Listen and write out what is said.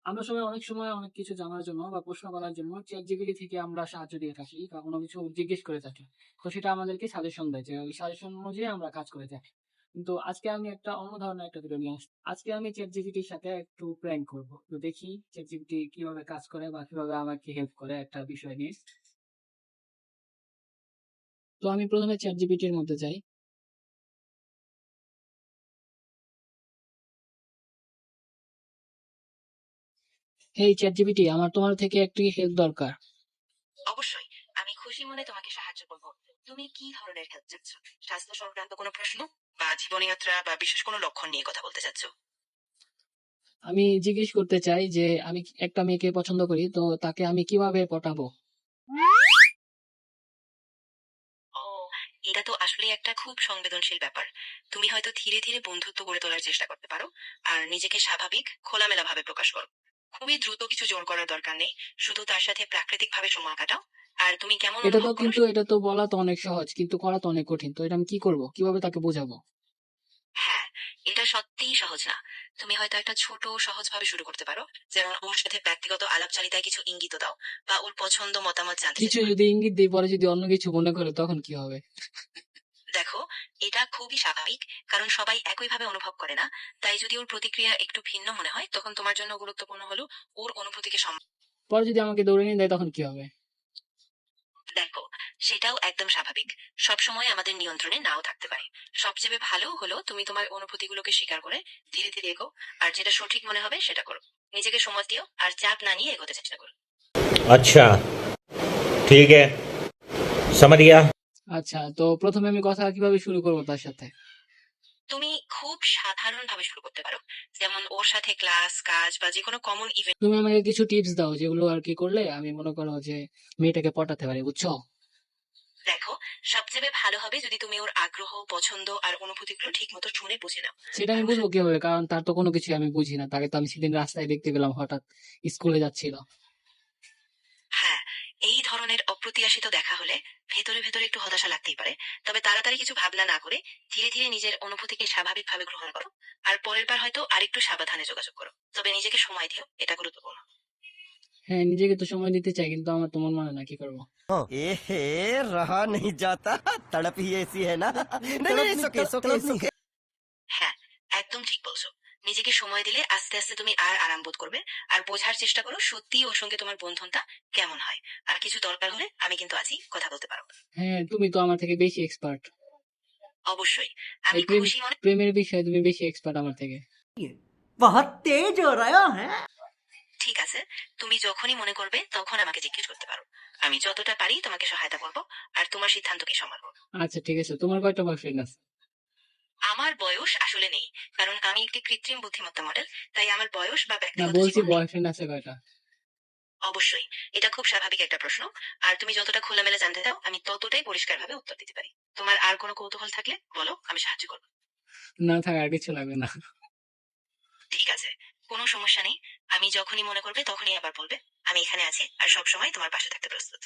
আমরা সবাই অনেক সময় অনেক কিছু জানার জন্য বা প্রশ্ন করার জন্য ChatGPT থেকে আমরা সাহায্য দিয়ে থাকি বা কোনো কিছু জিজ্ঞেস করে থাকি। তো সেটা আমাদেরকে সাজেশন দেয় যে ওই সাজেশন অনুযায়ী আমরা কাজ করে থাকি। কিন্তু আজকে আমি একটা অন্য ধরনের একটা ভিডিও নিয়ে আসছি। আজকে আমি ChatGPT র সাথে একটু প্র্যাঙ্ক করব। তো দেখি ChatGPT কিভাবে কাজ করে বা কিভাবে আমাকে হেল্প করে একটা বিষয় নিয়ে। তো আমি প্রথমে ChatGPT এর মধ্যে যাই। হেই ChatGPT, আমার তোমার থেকে একটি হেল্প দরকার। অবশ্যই, আমি খুশি মনে তোমাকে সাহায্য করব। তুমি কি ধরনের হেল্প চাচ্ছ? স্বাস্থ্য সংক্রান্ত কোনো প্রশ্ন, বা জীবনযাত্রা, বা বিশেষ কোনো লক্ষণ নিয়ে কথা বলতে চাচ্ছ? আমি জিজ্ঞেস করতে চাই যে আমি একটা মেয়েকে পছন্দ করি, তো তাকে আমি কিভাবে পটাবো? ও, এটা তো আসলে একটা খুব সংবেদনশীল ব্যাপার। তুমি হয়তো ধীরে ধীরে বন্ধুত্ব গড়ে তোলার চেষ্টা করতে পারো, আর নিজেকে স্বাভাবিক খোলামেলা ভাবে প্রকাশ করো। খুবই দ্রুত কিছু জোর করার দরকার নেই, শুধু তার সাথে প্রাকৃতিক ভাবে সময় কাটাও। আর তুমি কেমন অনুভব করো। এটা তো বলা তো অনেক সহজ, কিন্তু করা তো অনেক কঠিন। তো এটা আমি কি করব? কিভাবে তাকে বোঝাবো? হ্যাঁ, এটা সত্যিই সহজ না। তুমি হয়তো একটা ছোট সহজ ভাবে শুরু করতে পারো। যেমন ওর সাথে ব্যক্তিগত আলাপচারিতায় কিছু ইঙ্গিত দাও, বা ওর পছন্দ মতামত জানতে কিছু চেষ্টা করো। যদি ইঙ্গিত দিই, পরে যদি অন্য কিছু মনে করে তখন কি হবে? দেখো, এটা খুবই স্বাভাবিক, কারণ সবাই একইভাবে অনুভব করে না। তাই যদি ওর প্রতিক্রিয়া একটু ভিন্ন মনে হয়, তখন তোমার জন্য গুরুত্বপূর্ণ হলো ওর অনুভূতিকে পরে যদি আমাকে দৌড়ে নিয়ে দেয় তখন কি হবে? দেখো, সেটাও একদম স্বাভাবিক। সবসময় আমাদের নিয়ন্ত্রণে নাও থাকতে পারে। সবচেয়ে ভালো হলো তুমি তোমার অনুভূতিগুলোকে স্বীকার করে ধীরে ধীরে এগো। আর যেটা সঠিক মনে হবে সেটা করো। নিজেকে সময় দিও, আর চাপ না নিয়ে এগোতে চেষ্টা করো। अच्छा ठीक है समझ गया। আচ্ছা, তো প্রথমে আমি কথা কিভাবে শুরু করব তার সাথে? তুমি খুব সাধারণ ভাবে শুরু করতে পারো। যেমন ওর সাথে ক্লাস, কাজ, বা যে কোনো কমন ইভেন্ট। তুমি আমাকে কিছু টিপস দাও যেগুলো আর কি করলে আমি মনে করো যে মেয়েটাকে পটাতে পারি, বুঝছো? দেখো, সবচেয়ে ভালো হবে যদি তুমি ওর আগ্রহ, পছন্দ আর অনুভূতিগুলো ঠিক মতো শুনে বুঝে নাও। সেটা আর আমি ওর বুঝবো কিভাবে? কারণ তার তো কোনো কিছুই আমি বুঝি না। তাকে তো আমি সেদিন রাস্তায় দেখতে পেলাম, হঠাৎ স্কুলে যাচ্ছিল। হ্যাঁ, এই ধরনের অপ্রত্যাশিত দেখা হলে ভেতরে ভেতরে একটু হতাশা লাগতেই পারে। তবে তাড়াতাড়ি কিছু ভাবনা না করে ধীরে ধীরে নিজের অনুভূতিকে স্বাভাবিকভাবে গ্রহণ করো। আর পরের বার হয়তো আরেকটু সাবধানে যোগাযোগ করো। তবে নিজেকে সময় দিও, এটা গুরুত্বপূর্ণ। হ্যাঁ, নিজেকে তো সময় দিতে চাই, কিন্তু আমার তো মন মানে না, কি করবো? एहे रहा नहीं जाता। तड़प ही ऐसी है ना। नहीं नहीं सुके सुके सुके। হ্যাঁ, একদম ঠিক বলছো। নিজেকে সময় দিলে আস্তে আস্তে তুমি আর আরাম বোধ করবে। আর বোঝার চেষ্টা করো সত্যি ওর সঙ্গে তোমার বন্ধনটা কেমন হয়। আর কিছু দরকার হলে আমি কিন্তু আছি, কথা বলতে পারো। হ্যাঁ, তুমি তো আমার থেকে বেশি এক্সপার্ট। অবশ্যই, এই আমি খুশি মনে। প্রেমের বিষয়ে তুমি বেশি এক্সপার্ট আমার থেকে। बहुत तेज हो रहा है। ঠিক আছে, তুমি যখনই মনে করবে তখন আমাকে জিজ্ঞেস করতে পারো। আমি যতটা পারি তোমাকে সহায়তা করবো, আর তোমার সিদ্ধান্তকে সম্মান করবো। আচ্ছা ঠিক আছে, তোমার কয়টা বয়ফ্রেন্ড আছে? আমার বয়স আসলে নেই, কারণ আমি একটি কৃত্রিম বুদ্ধিমত্তা মডেল। তাই আমার বয়স বা না, ব্যক্তিগত বলছি জীবন নেই। বয়ফ্রেন্ড আছে কয়টা? অবশ্যই, এটা খুব স্বাভাবিক একটা প্রশ্ন। আর তুমি যতটা খোলামেলা জানতে চাও, আমি ততটাই পরিষ্কারভাবে উত্তর দিতে পারি। তোমার আর কোনো কৌতূহল থাকলে বলো, আমি সাহায্য করবো। না থাক, আর কিছু লাগবে না। ঠিক আছে, কোনো সমস্যা নেই। আমি যখনই মনে করবে তখনই আবার বলবে। আমি এখানে আছি, আর সবসময় তোমার পাশে থাকতে প্রস্তুত।